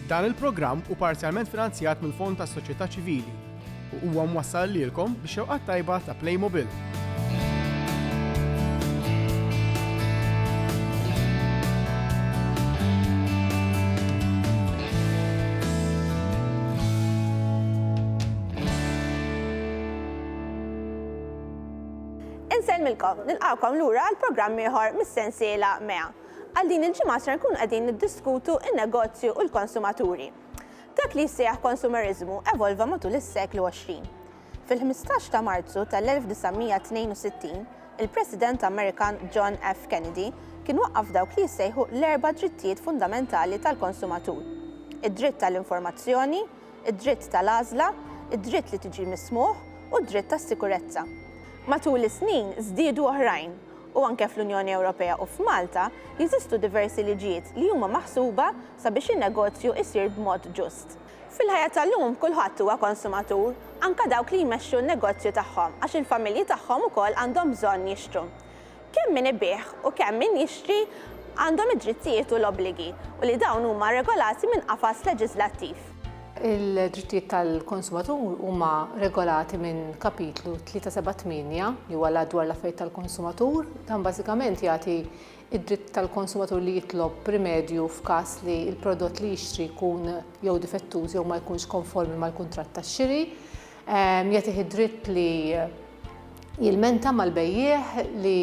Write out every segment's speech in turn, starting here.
Dan il-programm hu parzjalment finanzjat mill-Fond tas-Soċjetà Ċivili u huwa mwassal lilkom bix-xewqat tajba ta' Playmobil. Insellmilkom, nilqawkom lura għal programm ieħor mis-sensiela Mea. Għal din il-ġimgħa se nkunu qegħdin niddiskutu n-negozju u l-konsumaturi. Dak li jsejjaħ konsumerizmu evolva matul is-seklu 20. Fil-15 ta' Marzu tal-1962, il-President Amerikan John F. Kennedy kien waqqaf dawk li jsejħu l-erba' drittijiet fundamentali tal-konsumatur. Id-dritt tal-informazzjoni, id-dritt tal-għażla, id-dritt li tiġi mismuħ u d-dritt tas-sikurezza. Matul is-snin żdiedu oħrajn u anke fl-Unjoni Ewropea u f'Malta jeżistu diversi liġijiet li huma maħsuba sabiex in-negozju isir b'mod ġust. Fil-ħajja tal-lum kulħadd huwa konsumatur, anke dawk li jmexxu n-negozju tagħhom għax il-familji tagħhom ukoll għandhom bżonn jixtru. Kemm min ibih u kemm min jixtri għandhom id-drittijiet u l-obbligi u li dawn huma regolati minn qafas leġislattiv. Il-drittijiet tal-konsumatur huma regolati minn kapitlu 378 li huwa dwar l-affarijiet tal-konsumatur. Dan bażikament jagħti id-dritt tal-konsumatur li jitlob rimedju f'każ li l-prodott li jixtri jkun jew difettuż jew ma jkunx konformi mal-kuntratt tax-xiri. Jagħtih id-dritt li jilmenta mal-bejjieħ li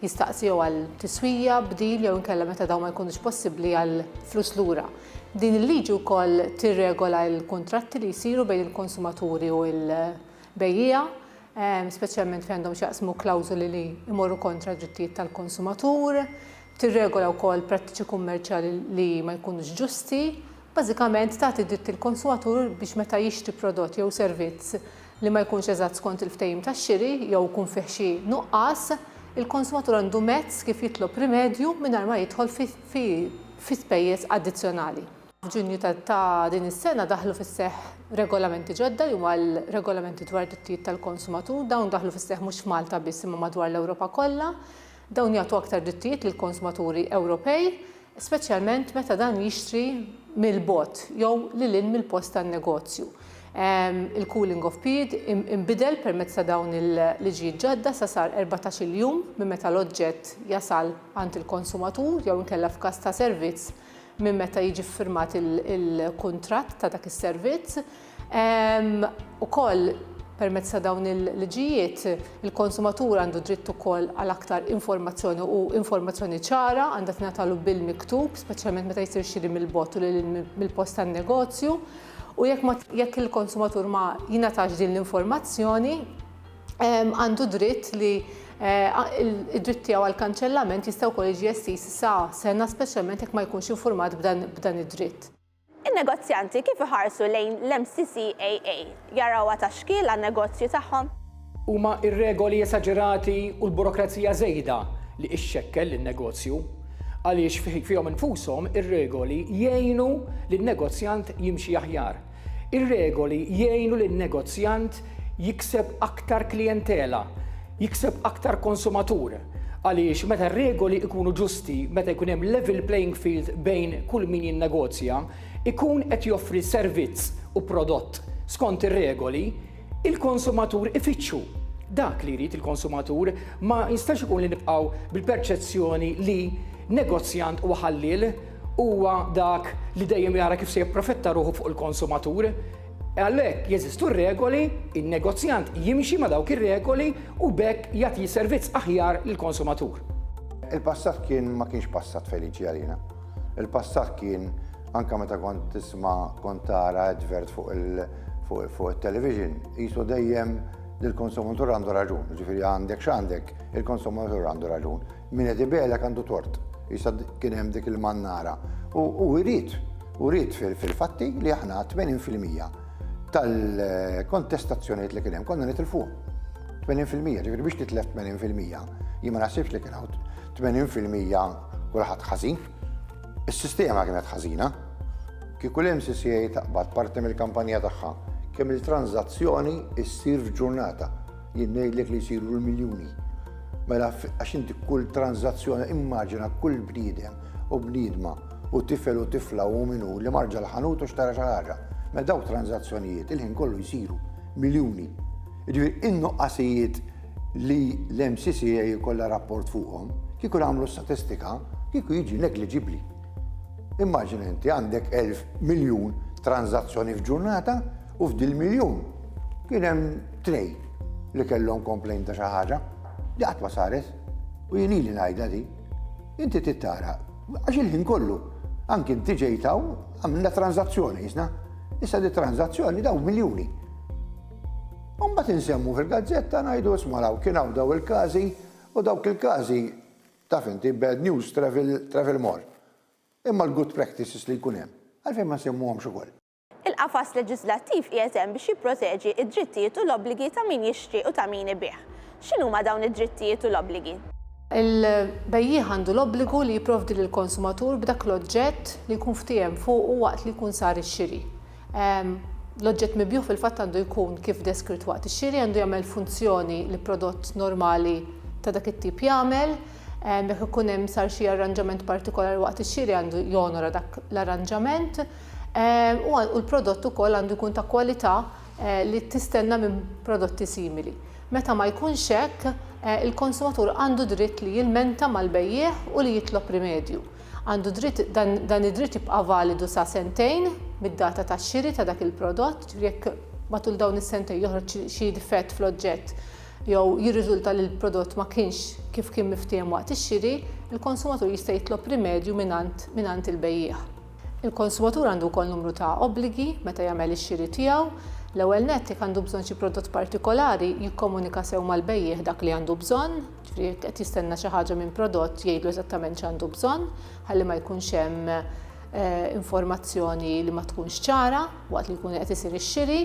jistaqsiju għal tiswija bdil jew inkella meta dawn ma jkunux possibbli għal flus lura. Din il-liġi wkoll tirregola l-kuntratti li jsiru bejn il-konsumaturi u l-bejjieħ, speċjalment fejn għandhom x'jaqsmu klawżoli li jmorru kontra d-drittijiet tal-konsumatur, tirregola wkoll prattiċi kummerċjali li ma jkunux ġusti. Bażikament tagħti dritt il-konsumatur biex meta jixtri prodott jew servizz li ma jkunx eżatt skont il-ftehim tax-xiri jew jkun fih xi nuqqas, il-konsumatur għandu mezz kif jitlob rimedju mingħajr ma jidħol fi spejjeż addizzjonali. F'Ġunju ta' din is-sena daħlu fis-seħħ regolamenti ġodda li huma l-regolamenti dwar drittijiet tal-konsumatur. Dawn daħlu fis-seħħ mhux f'Malta biss imma madwar l-Ewropa kollha. Dawn jagħtu aktar drittijiet lill-konsumaturi Ewropej, speċjalment meta dan jixtri mill-bogħod jew lil mill-post tan-negozju. Il-cooling off period inbidel permezz ta' dawn il-liġijiet ġodda sa sar 14-il jum minn meta l-oġġett jasal għand il-konsumatur jew inkella f'każ ta' servizz minn meta jiġi ffirmat il-kuntratt ta' dak is-servizz. Ukoll permezz ta' dawn il-liġijiet il-konsumatur għandu dritt ukoll għal aktar informazzjoni u informazzjoni ċara għandha tingħatalu bil-miktub, speċjalment meta jsir xiri mill-bogħod u mill-post tan-negozju. U jekk il-konsumatur ma jingħatax din l-informazzjoni, għandu dritt li id-dritt tiegħu għall-kanċellament jista' wkoll jiġi estis sa sena speċjalment jekk ma jkunx infurmat b'dan id-dritt. In-negozjanti kif iħarsu lejn l-MCCAA jarawha taxkil għan-negozju tagħhom? Huma ir-regoli esaġerati u l-burokrazija żejda li xxekkel lin-negozju għaliex fihom infushom ir-regoli jgħinu lin-negozjant jimxi aħjar. Ir-regoli jgħinu lin-negozjant jikseb aktar klijentela, jikseb aktar konsumatur. Għaliex meta r-regoli ikunu ġusti, meta jkun hemm level playing field bejn kull min jinnegozja, ikun qed joffri servizz u prodott skont ir-regoli, il-konsumatur ifittxu dak li jrid il-konsumatur ma jistax ikun li nibqgħu bil-perċezzjoni li negozjant u ħallil huwa dak li dejjem jara kif se jipprofetta ruħu fuq il-konsumatur. Għalhekk jeżistu r-regoli, in-negozjant jimxi ma' dawk ir-regoli u bekk jagħti servizz aħjar lill-konsumatur. Il-passat ma kienx passat feliċi għalina. Il-passat kien anke meta kont tara advert fuq it-television, qisu dejjem il-konsumatur għandu raġun. Ġifieri għandek x'għandek, il-konsumatur għandu raġun. Min qed ibegħlek għandu tort. Issa kien hemm dik il-mannara. U rrid fil-fatti li aħna 80% tal-kontestazzjonijiet li kien hemm konna nitilfuhom. 80%, ġifieri biex titlef 80%, jien ma naħsibx li kien hawn 80% kulħadd ħażin. Is-sistema kienet ħażina. Kieku l-MCCA taqbad parti mill-kampanja tagħha kemm il-tranzazzjoni ssir f'ġurnata. Jien ngħidlek li jsiru l-miljuni. Mela għax inti kull tranzazzjoni immaġina kull bniedem u bniedma u tifel u tifla u minu li marġa l-ħanut u xtara xi ħaġa. Ma daw tranzazzjonijiet il-ħin kollu jsiru miljuni. Ġifieri in-nuqqasijiet li l-MCCA jkollha rapport fuqhom, kieku għamlu statistika, kieku jiġi negliġibbli. Immaġina inti għandek 1000 miljun tranzazzjoni f'ġurnata u f'dil miljun kien hemm trej li kellhom complaint ta' xi ħaġa li qatt ma saret u jien ili ngħidha di. Inti tittara għax il-ħin kollu anke inti ġejtaw għamilna tranzazzjoni jisna. Issa di tranzazzjoni daw miljuni. U mbagħad insemmu fil-gazzetta ngħidu isma' law kien hawn daw il-każi u dawk il-każi taf inti bad news travel more. Imma l-good practices li jkun hemm. Għalfejn ma nsemmuhomx ukoll. Il-qafas leġislattiv qiegħed hemm biex jipproteġi id-drittijiet u l-obbligi ta' min jixtri u ta' min ibih. X'inhuma dawn id-drittijiet u l-obbligi? Il-bejjieħ għandu l-obbligu li jipprovdi lill-konsumatur b'dak l-oġġett li jkun ftehim fuq u waqt li jkun sar ix-xiri. L-oġġett mibjuħ fil-fatt għandu jkun kif deskritt waqt ix-xiri, għandu jagħmel funzjoni li prodott normali ta' dak it-tip jagħmel. Jekk ikun hemm sar xi arranġament partikolari waqt ix-xiri għandu jonora dak l-arranġament. U l-prodott ukoll għandu jkun ta' kwalità li tistenna minn prodotti simili. Meta ma jkunx hekk, il-konsumatur għandu dritt li jilmenta mal-bejjieħ u li jitlob rimedju. Għandu dritt dan id-dritt jibqa' validu sa' sentejn mid-data tax-xiri ta' dak il-prodott, jekk matul dawn is-sentejn joħroġ xi difett fl-oġġett jew jirriżulta li l-prodott ma kienx kif kien miftehim waqt ix-xiri, il-konsumatur jista' jitlob rimedju mingħand il-bejjieħ. Il-konsumatur għandu wkoll numru ta' obbligi meta jagħmel ix-xiri tiegħu. L-ewwel nett jekk għandu bżonn xi prodott partikolari jikkomunika sew mal-bejjieħ dak li għandu bżonn, ġifieri qed jistenna xi ħaġa minn prodott jgħidlu eżattament x'għandu bżonn, ħalli ma jkunx hemm informazzjoni li ma tkunx ċara waqt li jkun qed isir ix-xiri.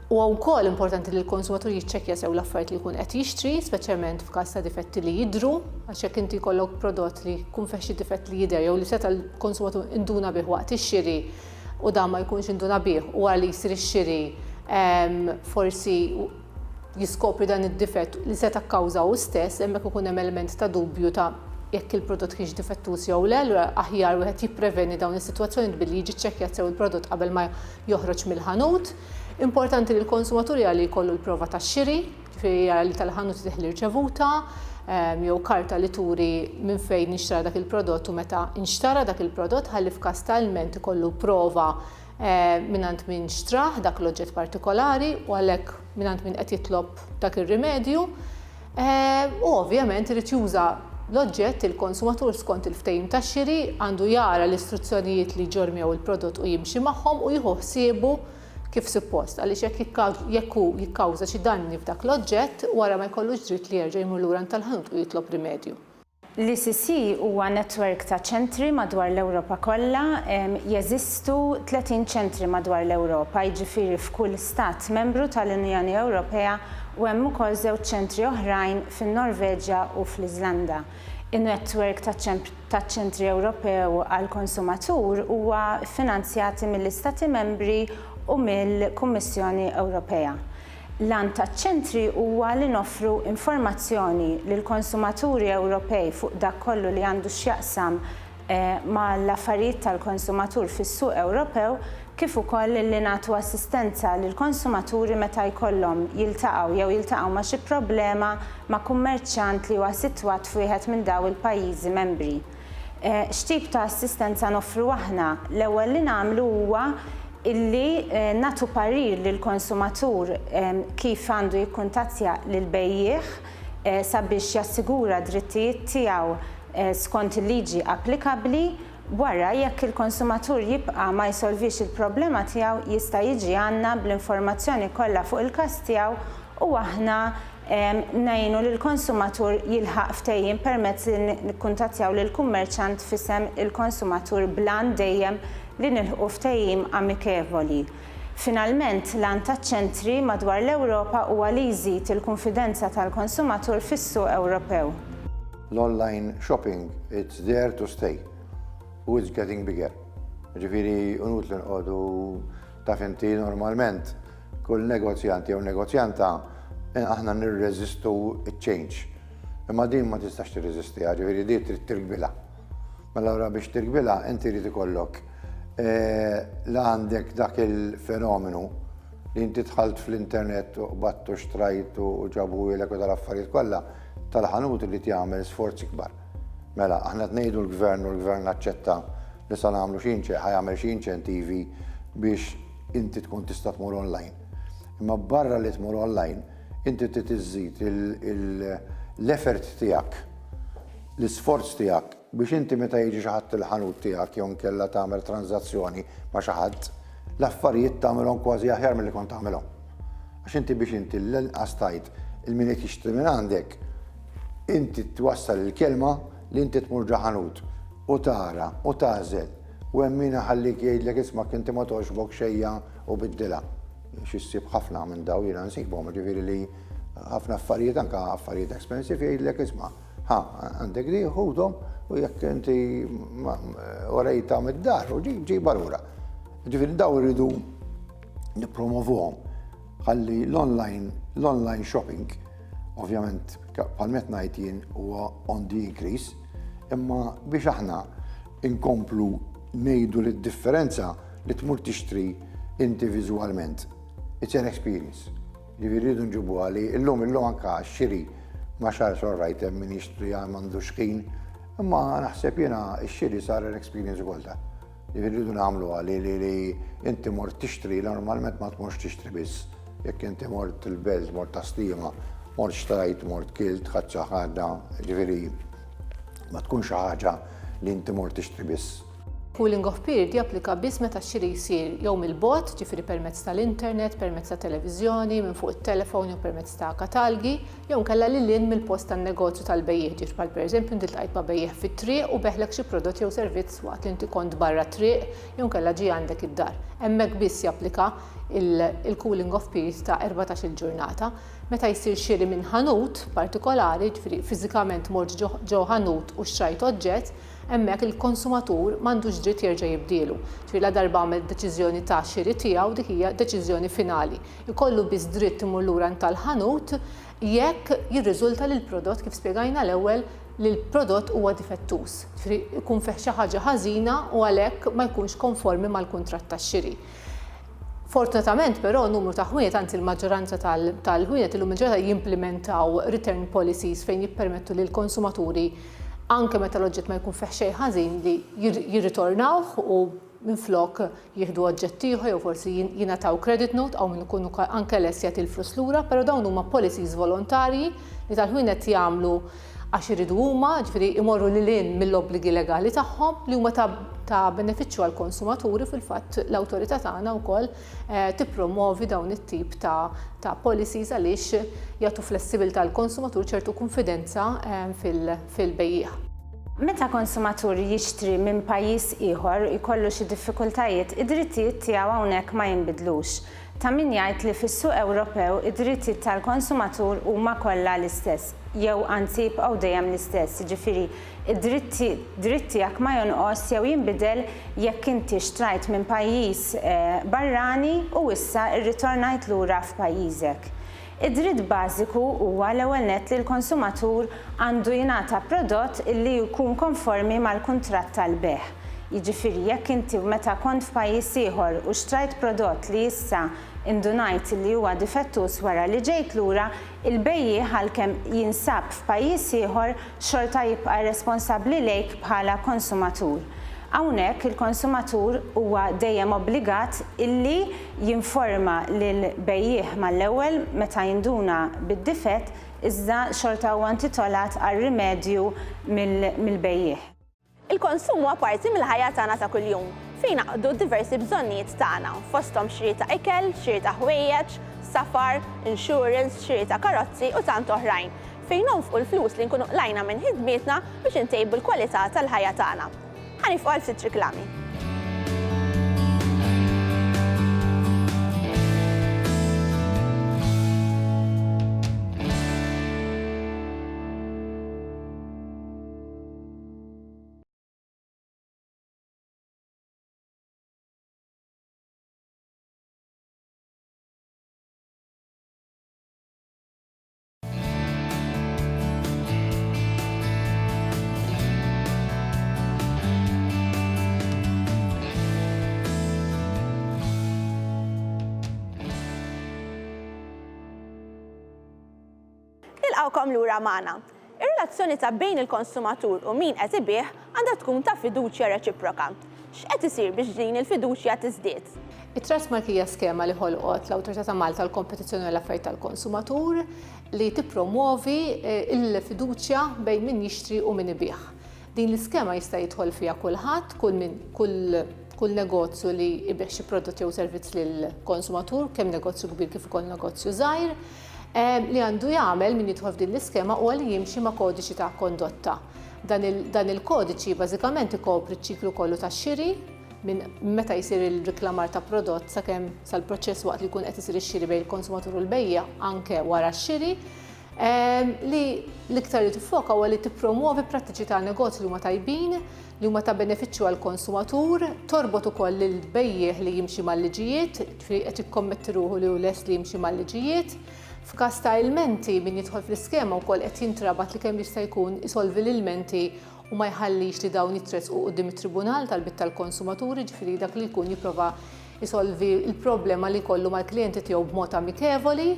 U wkoll importanti li l-konsumatur jiċċekkja sew l-affarijiet li jkun qed jixtri, speċjalment f'każ ta' difetti li jidhru, għax jekk inti jkollok prodott li jkun fih xi difett li jidher jew li seta' l-konsumatur induna bih waqt ix-xiri u dan ma jkunx induna bih u għal li jsir ix-xiri forsi jiskopri dan id-difett li seta' kkawżaw stess, hemmhekk ikun hemm element ta' dubju ta' jekk il-prodott kienx difettuż jew le, aħjar wieħed jippreveni dawn is-sitwazzjonijiet billi jiġi ċċekkjat sew il-prodott qabel ma joħroġ mill-ħanut. Importanti li l-konsumaturi għalli jkollu l-prova tax-xiri, ġifieri li tal-ħanut tidħli rċevuta, jew karta li turi minn fejn nixtara dak il-prodott u meta nxtara dak il-prodott ħalli f'każ ta' ilment ikollu prova minant min xtraħ dak l-oġġett partikolari u għalhekk minant min qed jitlob dak ir-rimedju. U ovvjament irid juża l-oġġett il-konsumatur skont il-ftehim tax-xiri għandu jara l-istruzzjonijiet li ġormjew il-prodott u jimxi magħhom u jieħu ħsiebu kif suppost, għaliex jekk hu jikkawża xi danni f'dak l-oġġett wara ma jkollux dritt li jerġa' jmur lura tal-ħanut u jitlob rimedju. L-ICC huwa netwerk ta' ċentri madwar l-Ewropa kollha, jeżistu 30 ċentri madwar l-Ewropa, jiġifieri f'kull stat membru tal-Unjoni Ewropea u hemm ukoll żewġ ċentri oħrajn fin-Norveġja u fl-Iżlanda. In-netwerk taċ-ċentri Ewropew għall-konsumatur huwa finanzjati mill-Istati membri u mill-Kummissjoni Ewropea. L-għan taċ-ċentri huwa li noffru informazzjoni lill-konsumaturi Ewropej fuq dak kollu li għandu x'jaqsam mal-affarijiet tal-konsumatur fis-suq Ewropew, kif ukoll li nagħtu assistenza lill-konsumaturi meta jkollhom jiltaqgħu ma' xi problema ma' kummerċant li huwa sitwat f'wieħed minn dawn il-pajjiżi membri. X'tip ta' assistenza noffru aħna? L-ewwel li nagħmlu huwa illi natu parir lill-konsumatur kif għandu jikkuntattja lill-bejjieħ sabiex jassigura drittijiet tiegħu skont il-liġi applikabbli. Wara jekk il-konsumatur jibqa' ma jsolvix il-problema tiegħu jista' jiġi għandna bl-informazzjoni kollha fuq il-każ tiegħu u aħna ngħinu lill-konsumatur jilħaq ftehim permezz li nikkuntattjaw lill-kummerċant f'isem il-konsumatur blan dejjem li nilħqu ftehim amikevoli. Finalment, l-għan taċ-ċentri madwar l-Ewropa huwa li jżid il-konfidenza tal-konsumatur fis-suq Ewropew. L-online shopping, it's there to stay. U it's getting bigger. Ġifieri unut li nqogħdu taf inti normalment kull negozjant jew negozjanta aħna nirreżistu ch-change. Imma din ma tistax tirreżistiha, ġifieri di trid tirbilha. Mela ora biex tirbilha inti rid ikollok la għandek dak il-fenomenu li inti tħalt fl-internet u battu xtrajt u ġabu ilek u tal-affarijiet kollha tal-ħanut li tjagħmel sforzi kbar. Mela, aħna tnejdu l-gvern u l-gvern aċċetta li sa nagħmlu ħajamel xi inċentivi biex inti tkun tista' tmur online. Imma barra li tmur online, inti titiżżid l-effort tiegħek, l-isforz tiegħek biex inti meta jiġi xi ħadd il-ħanut tiegħek jew nkella tagħmel tranzazzjoni ma' xi ħadd, l-affarijiet tagħmelhom kważi aħjar milli kont tagħmelhom. Għax inti biex inti l-inqas tajt il-min qed jixtri minn għandek, inti twassal il-kelma li inti tmur ġa ħanut u tara u tażel u hemm min ħallik jgħidlek ismak inti ma togħġbok xejja u biddilha. X'issib ħafna minn daw jiena nsibhom, ġifieri li ħafna affarijiet anke affarijiet expensive jgħidlek isma' għandek di ħudhom u jekk inti orejta mid-dar u ġiba lura. Ġifieri daw irridu nippromovuhom ħalli l-online shopping ovvjament bħalmet ngħid jien huwa on the increase, imma biex aħna inkomplu ngħidu l-differenza li tmur tixtri inti viżwalment. It's an experience. Ġifieri rridu nġibu għali illum anke xiri ma xar sorrajt hemm min jixtri m'għandu xħin, imma naħseb jiena x-xiri sar l-experience ukoll ta'. Ġifieri rridu nagħmlu għali li inti mort tixtri normalment ma tmurx tixtri biss. Jekk inti mort il-belt, mort tastima, mort xtrajt, mort kilt, ħadd xi ħaġa, ġifieri ma tkun xi ħaġa li inti mort tixtri biss. Cooling off period japplika biss meta x-xiri jsir jew mill-bot, ġifieri permezz tal-internet, permezz ta' televiżjoni, minn fuq it-telefon jew permezz ta' katalgi, jew nkella lil mill-post tan-negozju tal-bejjieħ, ġifieri bħal pereżempju inti ltqajt ma' bejjieħ fit-triq u beħlek xi prodott jew servizz waqt li inti kont barra triq jew nkella ġie għandek id-dar. Hemmhekk biss japplika il-cooling off period ta' 14-il ġurnata. Meta jsir xiri minn ħanut partikolari, ġifieri fiżikament mort ġew ħanut u xtrajt oġġett, hemmhekk il-konsumatur m'għandux dritt jerġa' jibdielu. Ġifieri la darba għamel deċiżjoni ta' xiri tiegħu dik hija deċiżjoni finali. Ikollu biss dritt imur lura tal-ħanut jekk jirriżulta li l-prodott kif spjegajna l-ewwel li l-prodott huwa difettuż. Ġifieri jkun fih xi ħaġa ħażina u għalhekk ma jkunx konformi mal-kuntratt tax-xiri. Fortunatament però numru ta' ħwienet, anzi l-maġġoranza tal-ħwienet illum il-ġurnata jimplementaw return policies fejn jippermettu lil konsumaturi anke meta l-oġġett ma jkun fih xejn ħażin li jirritornawh u minflok jieħdu oġġett ieħor jew forsi jingħataw credit note aw min ikunu anke lest jagħti l-flus lura, però dawn huma policies volontarji li tal-ħwienet jagħmlu għax iridu huma, ġifieri imorru lil mill-obbligi legali tagħhom li huma ta' benefiċċju għall konsumaturi fil-fatt l-awtorità tagħna wkoll tippromovi dawn it-tip ta' policies għaliex jagħtu flessibilità għall konsumatur ċertu konfidenza fil-bejjieħ. Meta konsumatur jixtri minn pajjiż ieħor ikollu xi diffikultajiet, id-drittijiet tiegħu hawnhekk ma jinbidlux. Ta' min jgħid li fis-suq Ewropew id-drittijiet tal-konsumatur huma kollha l-istess, jew anzi jibqgħu dejjem l-istess. Jiġifieri id-dritt tiegħek ma jonqos jew jinbidel jekk inti xtrajt minn pajjiż barrani u issa rritornajt lura f'pajjiżek. Id-dritt bażiku huwa l-ewwel nett li l-konsumatur għandu jingħata prodott li jkun konformi mal-kuntratt tal-beħ. Jiġifieri jekk inti meta kont f'pajjiż ieħor u xtrajt prodott li issa indunajt li huwa difettuż wara li ġejt lura, il-bejjieħ għalkemm jinsab f'pajjiż ieħor xorta jibqa' responsabbli lejk bħala konsumatur. Hawnhekk il-konsumatur huwa dejjem obbligat illi jinforma lil bejjieħ mal-ewwel meta jinduna bid-difett iżda xorta huwa intitolat għal rimedju mill-bejjieħ. Il-konsum huwa parti mill-ħajja tagħna ta' kuljum fejn naqdu diversi bżonnijiet tagħna, fosthom xiri ta' ikel, xiri ta' ħwejjeġ, safar, insurance, xiri ta' karozzi u tant oħrajn, fejn nonfqu l-flus li nkunu qlajna minn ħidmietna biex intejbu l-kwalità tal-ħajja tagħna. Ħanifqu għal ftit riklami. Nilqawkom lura magħna. Ir-relazzjoni ta' bejn il-konsumatur u min qed ibih għandha tkun ta' fiduċja reċiproka. X'qed isir biex din il-fiduċja tiżdied? It-Trustmark hija skema li ħolqot l-Awtorità ta' Malta l-Kompetizzjoni u l-Affarijiet tal-Konsumatur li tippromuovi il-fiduċja bejn min jixtri u min ibih. Din l-iskema jista' jidħol fiha kulħadd, kull negozju li jbieħ xi prodott jew servizz lill-konsumatur, kemm negozju kbir kif ukoll negozju żgħir, li għandu jagħmel min jidħol f'din l-iskema huwa li jimxi ma' kodiċi ta' kondotta. Dan il-kodiċi bażikament ikopri ċ-ċiklu kollu tax-xiri minn meta jsir il-riklamar ta' prodott sakemm sal-proċess waqt li jkun qed isir ix-xiri bejn il-konsumatur u l-bejja anke wara x-xiri, li l-iktar li tiffoka huwa li tippromuovi prattiċi ta' negozju li huma tajbin, li huma ta' benefiċċju għall-konsumatur, torbot ukoll il-bejjieħ li jimxi mal-liġijiet, qed ikkommetti ruħu li hu lest li jimxi mal-liġijiet. F'każ ta' ilmenti min jidħol fl-iskema wkoll qed jintrabat li kemm jista' jkun isolvi l-ilmenti u ma jħallix li dawn jitresqu quddiem it-tribunal tal-bit tal-konsumaturi, ġifieri dak li jkun jipprova isolvi l-problema li jkollu mal-klijenti tiegħu b'mod amikevoli.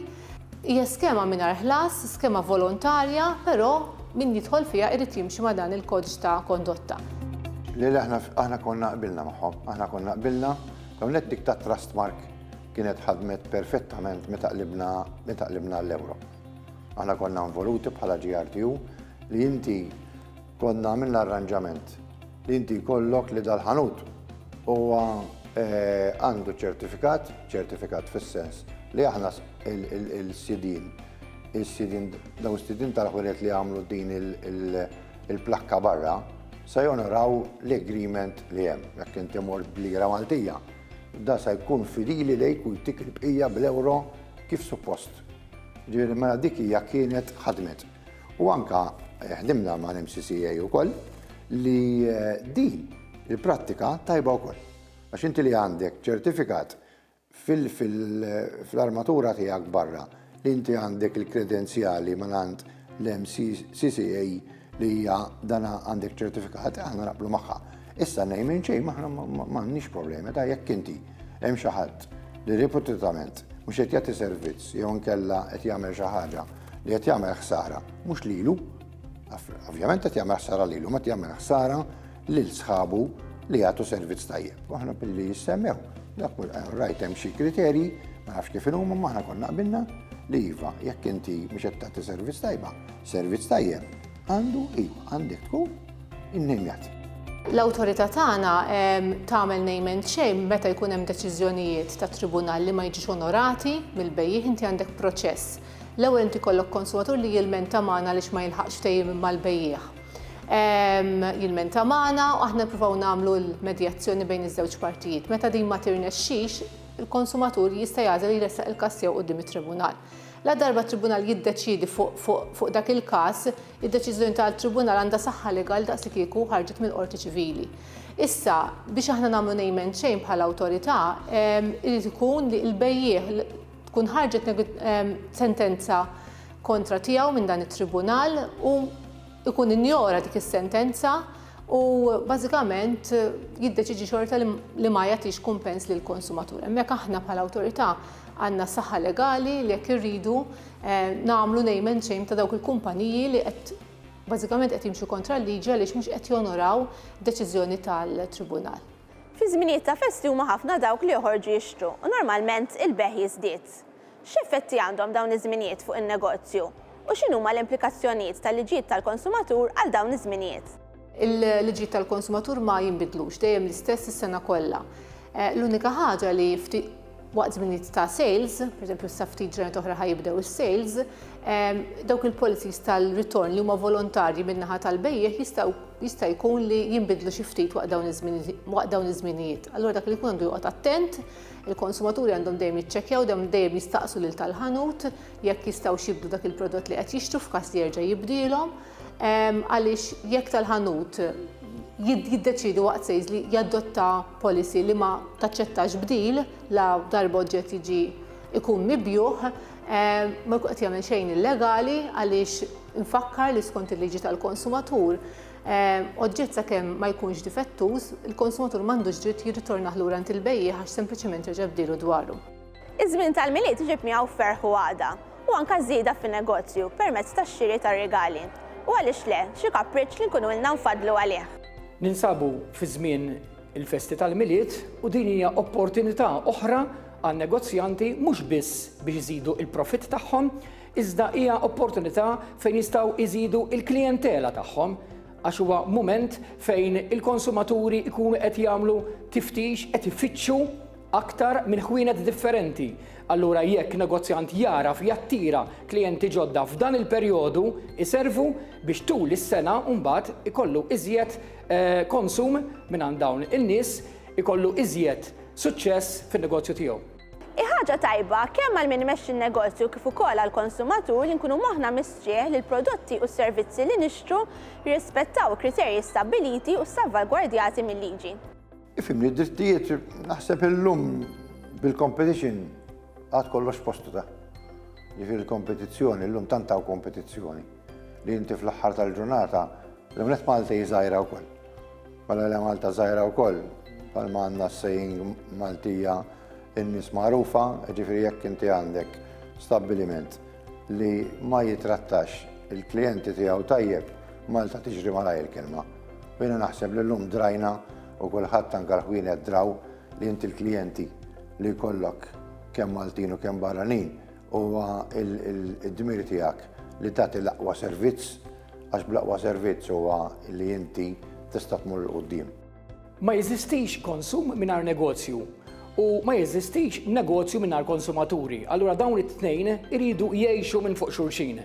Hija skema mingħajr ħlas, skema volontarja, però min jidħol fiha irid jimxi ma' dan il-kodiċ ta' kondotta. Lili aħna konna qbilna magħhom, aħna konna qbilna hawnhekk dik ta' Trustmark kienet ħadmet perfettament meta qlibna l-euro. Aħna konna involuti bħala GRTU li inti konna għamilna arranġament li inti jkollok li dal-ħanut huwa għandu ċertifikat fis-sens li aħna il-sidin daw is-sidin tal-ħwienet li għamlu din il-plakka barra se jonoraw l-agreement li hemm jekk inti mort b'lira Maltija. Da se jkun fidili lejk u jtik il-bqija bl-euro kif suppost. Ġifieri mela dik hija kienet ħadmet. U anka ħdimna ma' l-MCCA wkoll li din il-prattika tajba wkoll. Għax inti li għandek ċertifikat fil-armatura tiegħek barra li inti għandek il-kredenzjali mingħand l-MCCA li hija dana għandek ċertifikat aħna naqblu magħha. Issa nejmin xejn m'għandniex problemi ta' jekk inti hemm xi ħadd li riputatament mhux qed jagħti servizz jew inkella qed jagħmel xi ħaġa li qed jagħmel ħsara mhux lilu, ovvjament qed jagħmel ħsara lilu, ma jagħmel ħsara lil sħabu li jagħtu servizz tajjeb. U aħna billi jissemmew dak rajt hemm xi kriterji ma nafx kif huma ma aħna konna qbilna li iva jekk inti mhux qed tagħti servizz tajjeb għandek tkun innejjat. L-awtorità tagħna tagħmel name and shame meta jkun hemm deċiżjonijiet ta' tribunal li ma jiġux onorati mill-bejjieħ inti għandek proċess. L-ewwel inti kollok konsumatur li jilmenta magħna għaliex ma jilħaqx ftehim mal-bejjieħ. Jilmenta magħna u aħna nippruvaw nagħmlu l-medjazzjoni bejn iż-żewġ partijiet. Meta din ma tirnexxix, il-konsumatur jista' jagħżel jressaq il-każ tiegħu quddiem it-tribunal. La darba tribunal jiddeċidi fuq dak il-każ, id-deċiżjoni tal-tribunal għandha saħħa legali daqs li kieku ħarġet mill-qorti ċivili. Issa biex aħna nagħmlu name and shame bħala awtorità, irid ikun li l-bejjieħ tkun ħarġet sentenza kontra tiegħu minn dan it-tribunal u ikun injora dik is-sentenza u bażikament jiddeċiġi xorta li ma jagħtix kumpens lill konsumatur. Hemmhekk aħna bħala awtorità għandna saħħa legali li jekk irridu nagħmlu name and shame ta' dawk il-kumpaniji li qed bażikament qed jimxu kontra l-liġi għaliex mhux qed jonoraw deċiżjoni tal-tribunal. Fi żminijiet ta' festi huma ħafna dawk li joħorġu jixtru u normalment il-beħ jiżdied. X'effetti għandhom dawn iż-żminijiet fuq in-negozju u x'inhuma l-implikazzjonijiet tal-liġijiet tal-konsumatur għal dawn iż-żminijiet? Il-liġijiet tal-konsumatur ma jinbidlux dejjem l-istess is-sena kollha. L-unika ħaġa li waqt żminijiet ta' sales, pereżempju sa ftit ġranet oħra ħajibdew is-sales, dawk il-policies tal-ritorn li huma volontarji min-naħa tal-bejjeħ jista' jkun li jinbidlu xi ftit waqt dawn iż-żminijiet. Allura dak li jkun għandu joqgħod attent, il-konsumaturi għandhom dejjem jiċċekkjaw dejjem jistaqsu lil tal-ħanut jekk jistgħu xibdu dak il-prodott li qed jixtru f'każ li jerġa' jibdielhom, għaliex jekk tal-ħanut jiddeċidu waqt sejż li jadotta policy li ma taċċettax bdil la darba oġġett jiġi ikun mibjuħ, ma jkun qed jagħmel xejn illegali għaliex infakkar li skont il-liġi tal-konsumatur oġġett sakemm ma jkunx difettuż, il-konsumatur m'għandux dritt jirritornaħ lura ant il-bejjieħ għax sempliċement jerġa' bdielu dwaru. Iż-żmien tal-miliet iġib miegħu ferħ u għada u anke żieda fin-negozju permezz tax-xiri tar-regali. U għaliex le, xi kapriċċ li nkunu ilna nfadlu għalih. Ninsabu fi żmien il-festi tal-miliet u din hija opportunità oħra għal negozjanti mhux biss biex iżidu il-profitt tagħhom, iżda hija opportunità fejn jistgħu iżidu il-klijentela tagħhom għax huwa mument fejn il-konsumaturi jkunu qed jagħmlu tiftix qed ifittxu aktar minn ħwienet differenti. Allura jekk negozjant jaraf jattira klijenti ġodda f'dan il-perjodu iservu biex tul is-sena mbagħad ikollu iżjed konsum minn għand dawn in-nies, ikollu iżjed suċċess fin-negozju tiegħu. Ħaġa tajba kemm għal min imexxi n-negozju kif ukoll għall-konsumatur li nkunu moħħna mistrieħ li l-prodotti u s-servizzi li nixtru jirrispettaw kriterji stabbiliti u salvagwardjati mill-liġi. Ifhimni d-drittijiet naħseb illum bil-competition għad kollox postu ta'. Ġifieri l-kompetizzjoni, illum tant hawn kompetizzjoni li inti fl-aħħar tal-ġurnata l-għamlet Malta jiżgħira wkoll. Bħala li Malta żgħira wkoll, bħalma għandna s-sejjing Maltija in-nies magħrufa, ġifieri jekk inti għandek stabbiliment li ma jitrattax il-klijenti tiegħu tajjeb, Malta tiġri malaj il-kelma. Jiena naħseb li llum drajna u kulħadd anke l-ħwienet draw li inti l-klijenti li jkollok kemm Maltin u kemm barranin huwa id-dmir tiegħek li tagħti l-aqwa servizz għax bl-aqwa servizz huwa li inti tista' tmur l quddiem. Ma jeżistix konsum mingħajr negozju u ma jeżistix negozju mingħajr konsumaturi. Allura dawn it-tnejn iridu jgħixu minn fuq xulxin.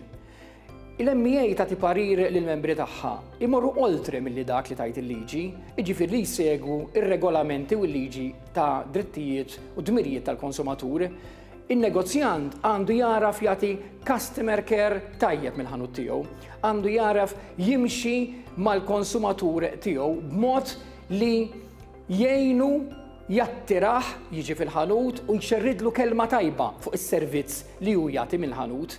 Il-MBA tagħti parir lill-membri tagħha imorru oltre milli dak li tajt il-liġi, jiġifieri li jsegwu ir-regolamenti u l-liġi ta' drittijiet u dmirijiet tal-konsumatur. Il-negozjant għandu jaraf jagħti customer care tajjeb mill-ħanut tiegħu, għandu jaraf jimxi mal-konsumatur tiegħu b'mod li jgħinu jattiraħ jiġi fil-ħanut u jxerridlu kelma tajba fuq is-servizz li hu jagħti mill-ħanut.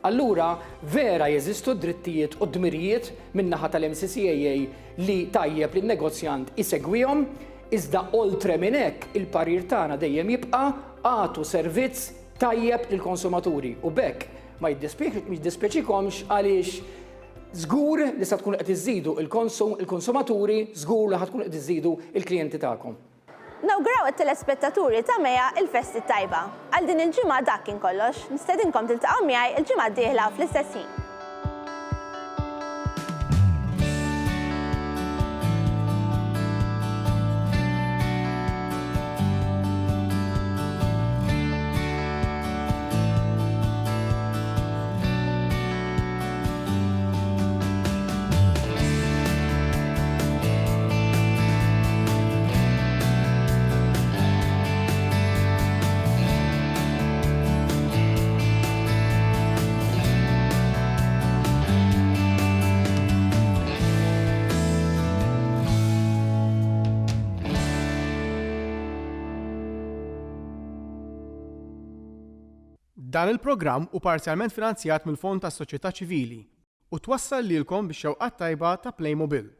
Allura vera jeżistu drittijiet u dmirijiet min-naħa tal-MCCAA li tajjeb li n-negozjant isegwihom, iżda oltre minn hekk il-parir tagħna dejjem jibqa' għatu servizz tajjeb lill-konsumaturi u bekk ma jiddispjaċikomx għaliex żgur li se tkunu qed iżidu il-konsumaturi, żgur li ħadkunu qed iżidu il-klijenti tagħkom. Nawgraw it-telespettaturi ta' Mejja il-festi tajba. Għal din il-ġimgħa dak kien kollox, nistedinkom tiltaqgħu miegħi il-ġimgħa d-dieħla fl-istess ħin. Dan il-programm hu parzjalment finanzjat mill-Fond tas-Soċjetà Ċivili u twassal lilkom bix-xewqat tajba ta' Playmobil.